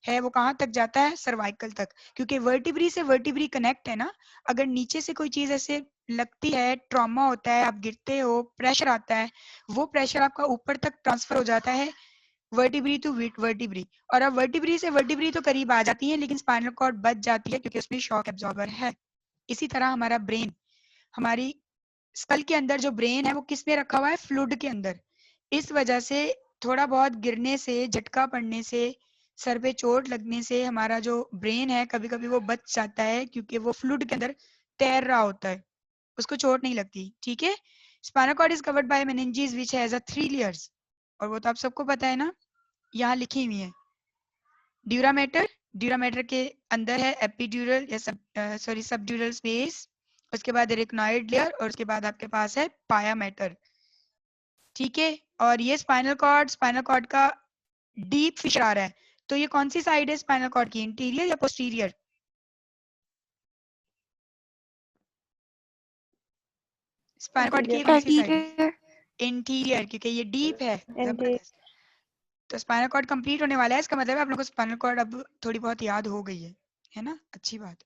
है वो कहाँ तक जाता है, सर्वाइकल तक, क्योंकि वर्टिब्री से वर्टिब्री कनेक्ट है ना। अगर नीचे से कोई चीज ऐसे लगती है, ट्रॉमा होता है, आप गिरते हो, प्रेशर आता है, वो प्रेशर आपका ऊपर तक ट्रांसफर हो जाता है वर्टिब्री टू वर्टिब्री, और अब वर्टिब्री से वर्टिब्री तो करीब आ जाती है लेकिन स्पाइनल कॉर्ड बच जाती है क्योंकि उसमें शॉक एब्जॉर्बर है। इसी तरह हमारा ब्रेन, हमारी स्कल के अंदर जो ब्रेन है वो किस में रखा हुआ है, फ्लूइड के अंदर। इस वजह से थोड़ा बहुत गिरने से, झटका पड़ने से, सर पे चोट लगने से हमारा जो ब्रेन है कभी कभी वो बच जाता है क्योंकि वो फ्लूइड के अंदर तैर रहा होता है, उसको चोट नहीं लगती, ठीक है। Spinal cord is covered by meninges which has a 3 layers, और वो तो आप सबको पता है ना, यहाँ लिखी हुई है। ड्यूरा मैटर के अंदर है एपिड्यूरल या सबड्यूरल स्पेस, उसके बाद एरिकनॉइड लेयर और उसके बाद आपके पास है पाया मैटर, ठीक है। और ये स्पाइनल कॉर्ड का डीप फिशर आ रहा है, तो ये कौन सी साइड है स्पाइनल कॉर्ड की, इंटीरियर या पोस्टीरियर? स्पाइनल कॉर्ड की कौन सी साइड है, एंटीरियर। इंटीरियर, क्योंकि ये डीप है एंटी जबरदस्त। तो स्पाइनल कॉर्ड कंप्लीट होने वाला है, इसका मतलब है आप लोगों को स्पाइनल कॉर्ड अब थोड़ी बहुत याद हो गई है ना, अच्छी बात।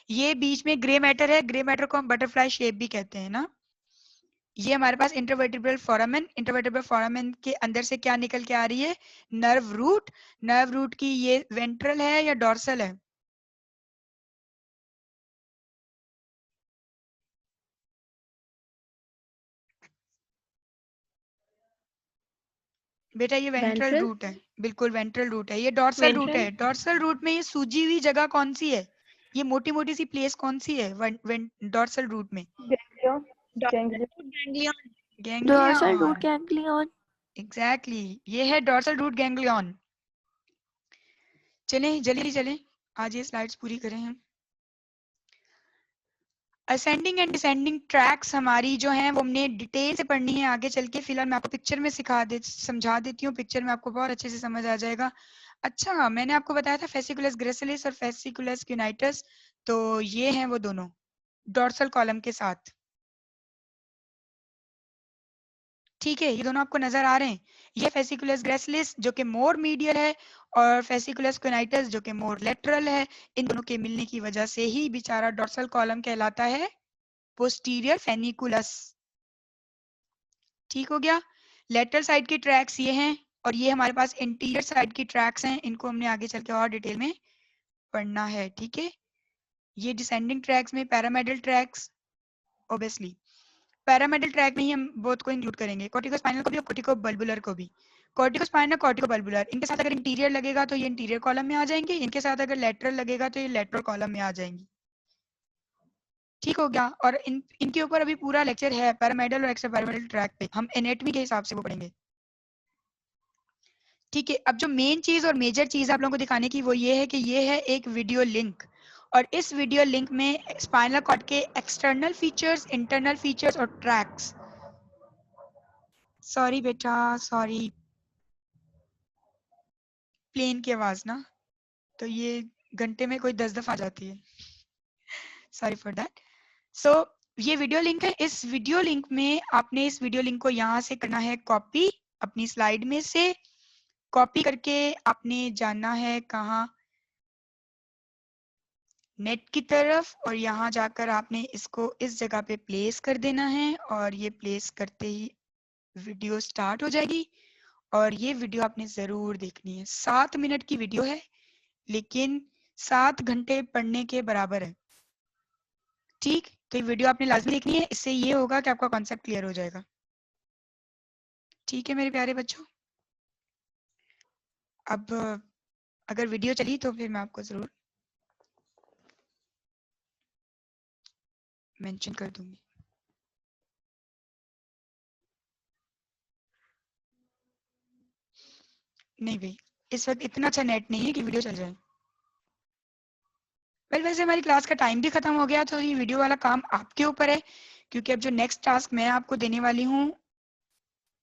ये बीच में ग्रे मैटर है, ग्रे मैटर को हम बटरफ्लाई शेप भी कहते हैं ना। ये हमारे पास इंटरवर्टिब्रल फोरामेन, इंटरवर्टिब्रल फोरामेन के अंदर से क्या निकल के आ रही है, नर्व रूट। नर्व रूट की ये वेंट्रल है या डॉर्सल है, बेटा ये वेंट्रल वेंट्रल रूट है, बिल्कुल वेंट्रल रूट है। ये डॉर्सल रूट वेंट्रल है, डॉर्सल रूट में ये सूजी हुई जगह कौन सी है, ये मोटी मोटी सी प्लेस कौन सी है डॉर्सल रूट में, ganglion ganglion ganglion. Dorsal root ganglion, ganglion. Exactly ये है डॉर्सल रूट गैंग्लियन। चलें जल्दी चलें, आज ये स्लाइड्स पूरी करें हम। असेंडिंग एंड डिसेंडिंग ट्रैक्स हमारी जो हैं वो हमने डिटेल से पढ़नी है आगे चल के, फिलहाल मैं आपको पिक्चर में समझा देती हूँ, पिक्चर में आपको बहुत अच्छे से समझ आ जाएगा। अच्छा, मैंने आपको बताया था फेसिकुलस ग्रेसिलिस और फेसिकुलस क्यूनाइटस, तो ये हैं वो दोनों डॉर्सल कॉलम के साथ, ठीक है। ये दोनों आपको नजर आ रहे हैं, ये फेसिकुलस ग्रेसिलिस जो कि मोर मीडियल है और फेसिकुलस क्यूनाइटस जो कि मोर लेटरल है। इन दोनों के मिलने की वजह से ही बेचारा डॉर्सल कॉलम कहलाता है पोस्टीरियर फेनिकुलस, ठीक हो गया। लेटरल साइड के ट्रैक्स ये हैं, और ये हमारे पास इंटीरियर साइड की ट्रैक्स हैं, इनको हमने आगे चल के और डिटेल में पढ़ना है, ठीक है। ये डिसेंडिंग ट्रैक्स में पैरामेडल ट्रैक्स, ऑब्वियसली पैरामेडल ट्रैक में ही हम बोथ को इंक्लूड करेंगे, कॉर्टिकोस्पाइनल को भी और कॉर्टिकोबल्बुलर को भी। कॉर्टिकोस्पाइनल, कॉर्टिकोबल्बुलर, इनके साथ अगर इंटीरियर लगेगा तो ये इंटीरियर कॉलम में आ जाएंगे, इनके साथ अगर लेटरल लगेगा तो ये लेटरल कॉलम में आ जाएंगी। ठीक हो गया। और इनके ऊपर अभी पूरा लेक्चर है पैरामेडल और एक्स्ट्रा पैरामेडल ट्रैक पे, हम एनाटॉमी के हिसाब से वो पढ़ेंगे। ठीक है, अब जो मेन चीज और मेजर चीज आप लोगों को दिखाने की वो ये है कि ये है एक वीडियो लिंक, और इस वीडियो लिंक में स्पाइनल कॉर्ड के एक्सटर्नल फीचर्स, इंटरनल फीचर्स और ट्रैक्स। सॉरी बेटा, सॉरी, प्लेन की आवाज ना, तो ये घंटे में कोई 10 दफा आ जाती है, सॉरी फॉर दैट। सो ये वीडियो लिंक है, इस वीडियो लिंक में आपने इस वीडियो लिंक को यहाँ से करना है कॉपी, अपनी स्लाइड में से कॉपी करके आपने जाना है कहाँ, नेट की तरफ, और यहाँ जाकर आपने इसको इस जगह पे प्लेस कर देना है, और ये प्लेस करते ही वीडियो स्टार्ट हो जाएगी। और ये वीडियो आपने जरूर देखनी है, 7 मिनट की वीडियो है लेकिन 7 घंटे पढ़ने के बराबर है। ठीक, तो ये वीडियो आपने लाजमी देखनी है, इससे ये होगा कि आपका कॉन्सेप्ट क्लियर हो जाएगा। ठीक है मेरे प्यारे बच्चों, अब अगर वीडियो चली तो फिर मैं आपको जरूर मेंशन कर दूंगी। नहीं भाई, इस वक्त इतना अच्छा नेट नहीं है कि वीडियो चल जाए। वेल वैसे हमारी क्लास का टाइम भी खत्म हो गया, तो ये वीडियो वाला काम आपके ऊपर है, क्योंकि अब जो नेक्स्ट टास्क मैं आपको देने वाली हूँ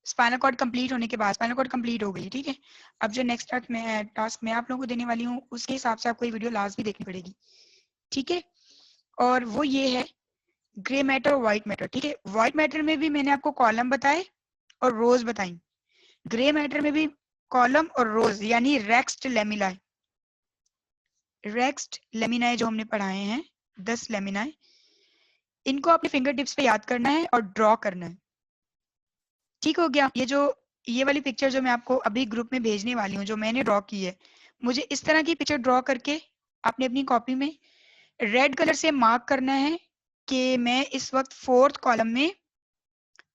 स्पाइनल कॉर्ड कंप्लीट होने के बाद, स्पाइनल कॉर्ड कंप्लीट हो गई, ठीक है, अब जो नेक्स्ट टास्क मैं आप लोगों को देने वाली हूँ उसके हिसाब से आपको ये वीडियो लास्ट भी देखनी पड़ेगी, ठीक है। और वो ये है ग्रे मैटर और व्हाइट मैटर, ठीक है। व्हाइट मैटर में भी मैंने आपको कॉलम बताए और रोज बताई, ग्रे मैटर में भी कॉलम और रोज, यानी रेक्स्ड लेमिनाए, रेक्स्ड लेमिनाए जो हमने पढ़ाए हैं 10 लेमिनाए, इनको अपने फिंगर टिप्स पे याद करना है और ड्रॉ करना है। ठीक हो गया। ये वाली पिक्चर जो मैं आपको अभी ग्रुप में भेजने वाली हूँ, जो मैंने ड्रॉ की है, मुझे इस तरह की पिक्चर ड्रॉ करके आपने अपनी कॉपी में रेड कलर से मार्क करना है कि मैं इस वक्त 4th कॉलम में,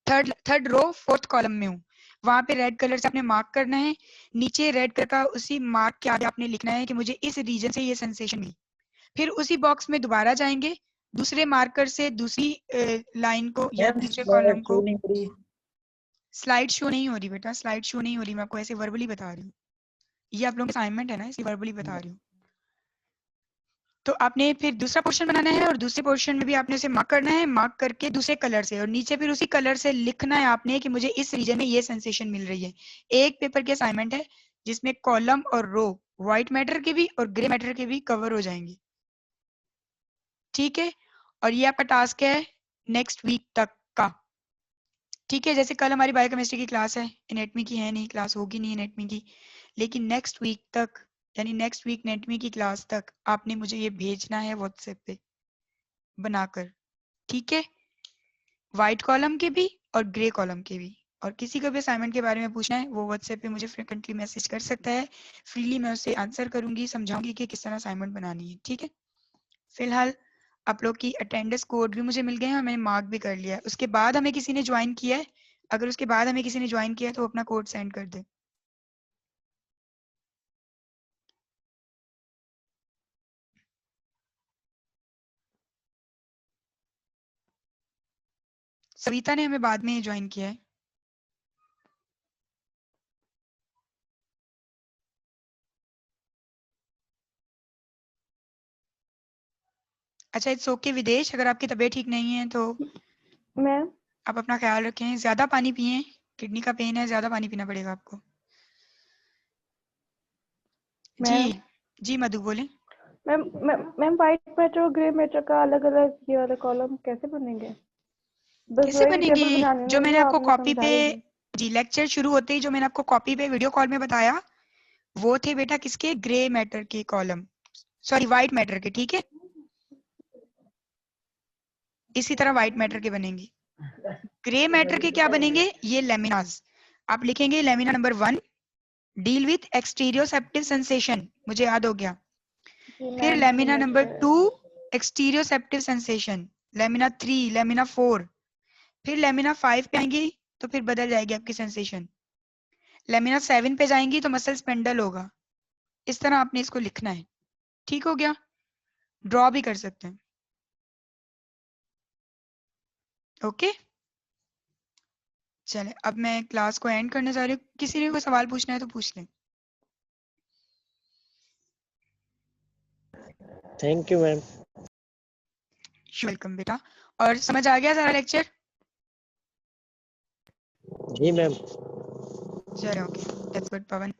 थर्ड रो 4th कॉलम में हूँ। वहां पे रेड कलर से आपने मार्क करना है, नीचे रेड कलर का उसी मार्क के आगे आपने लिखना है कि मुझे इस रीजन से ये सेंसेशन मिली। फिर उसी बॉक्स में दोबारा जाएंगे, दूसरे मार्कर से दूसरी लाइन को या दूसरे कॉलम को। स्लाइड शो नहीं हो रही बेटा, स्लाइड शो नहीं हो रही, मैं आपको ऐसे वर्बली बता रही हूँ, ये आप लोगों का असाइनमेंट है ना, इसलिए वर्बली बता रही हूँ। तो आपने फिर दूसरा पोर्शन बनाना है, और दूसरे पोर्शन में भी आपने उसे मार्क करना है, मार्क करके दूसरे कलर से, और नीचे फिर उसी कलर से लिखना है आपने कि मुझे इस रीजन में ये सेंसेशन मिल रही है। एक पेपर की असाइनमेंट है जिसमें कॉलम और रो व्हाइट मैटर के भी और ग्रे मैटर के भी कवर हो जाएंगे, ठीक है। और ये आपका टास्क है नेक्स्ट वीक तक का, ठीक है। जैसे कल हमारी बायोकेमिस्ट्री की क्लास है, एनाटॉमी की है नहीं, क्लास होगी नहीं एनाटॉमी की, लेकिन नेक्स्ट वीक तक, यानी नेक्स्ट वीक एनाटॉमी की क्लास तक आपने मुझे ये भेजना है व्हाट्सएप पे बनाकर, ठीक है। व्हाइट कॉलम के भी और ग्रे कॉलम के भी, और किसी को भी असाइनमेंट के बारे में पूछना है वो व्हाट्सएप पे मुझे फ्रिक्वेंटली मैसेज कर सकता है, फ्रीली मैं उससे आंसर करूंगी, समझाऊंगी कि किस तरह असाइनमेंट बनानी है, ठीक है। फिलहाल आप लोग की अटेंडेंस कोड भी मुझे मिल गए हैं और मैंने मार्क भी कर लिया है। उसके बाद हमें किसी ने ज्वाइन किया है, अगर उसके बाद हमें किसी ने ज्वाइन किया है तो अपना कोड सेंड कर दे। सविता ने हमें बाद में ज्वाइन किया है। अच्छा, इट्स ओके विदेश, अगर आपकी तबीयत ठीक नहीं है तो मैम आप अपना ख्याल रखें, ज्यादा पानी पिएं, किडनी का पेन है, ज्यादा पानी पीना पड़ेगा आपको। जी जी मधु बोले। मैम मैम व्हाइट मैटर और ग्रे मैटर का अलग अलग ये वाले कॉलम कैसे बनेंगे? बस कैसे वही टेबल बनेंगे? बनानी जो है, मैंने वो आपको आपने कॉपी पे, समझाई है। जी लेक्चर शुरू होते ही जो मैंने आपको कॉपी पे वीडियो कॉल में बताया वो थे बेटा किसके, ग्रे मैटर के कॉलम, सॉरी व्हाइट मैटर के, ठीक है। इसी तरह व्हाइट मैटर के बनेंगे। ग्रे मैटर के क्या बनेंगे, ये लेमिनास, आप लिखेंगे lamina number 1, deal with exteroceptive sensation, मुझे याद हो गया। जी फिर मैम, लेमिना समझ नंबर गए। 2 एक्सटीरियोसेप्टिव सेंसेशन, लेमिना 3, लेमिना 4, फिर लेमिना 5 पे आएंगी तो फिर बदल जाएगी आपकी सेंसेशन। लेमिना 7 पे जाएंगी तो मसल स्पेंडल होगा। इस तरह आपने इसको लिखना है। ठीक हो गया? ड्रॉ भी कर सकते हैं। ओके, चले अब मैं क्लास को एंड करने जा रही हूँ। किसी ने कोई सवाल पूछना है तो पूछ लें। Thank you ma'am. वेलकम बेटा। और समझ आ गया सारा लेक्चर? जी मैम। चलो okay, that's good Pawan.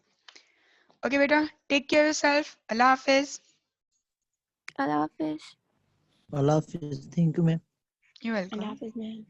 Okay बेटा, टेक केयर योरसेल्फ। अल्लाह हाफिज। अल्लाह हाफिज। अल्लाह हाफिज, थैंक यू मैम। यू अल्लाह वेलकम। हाफिज मैम।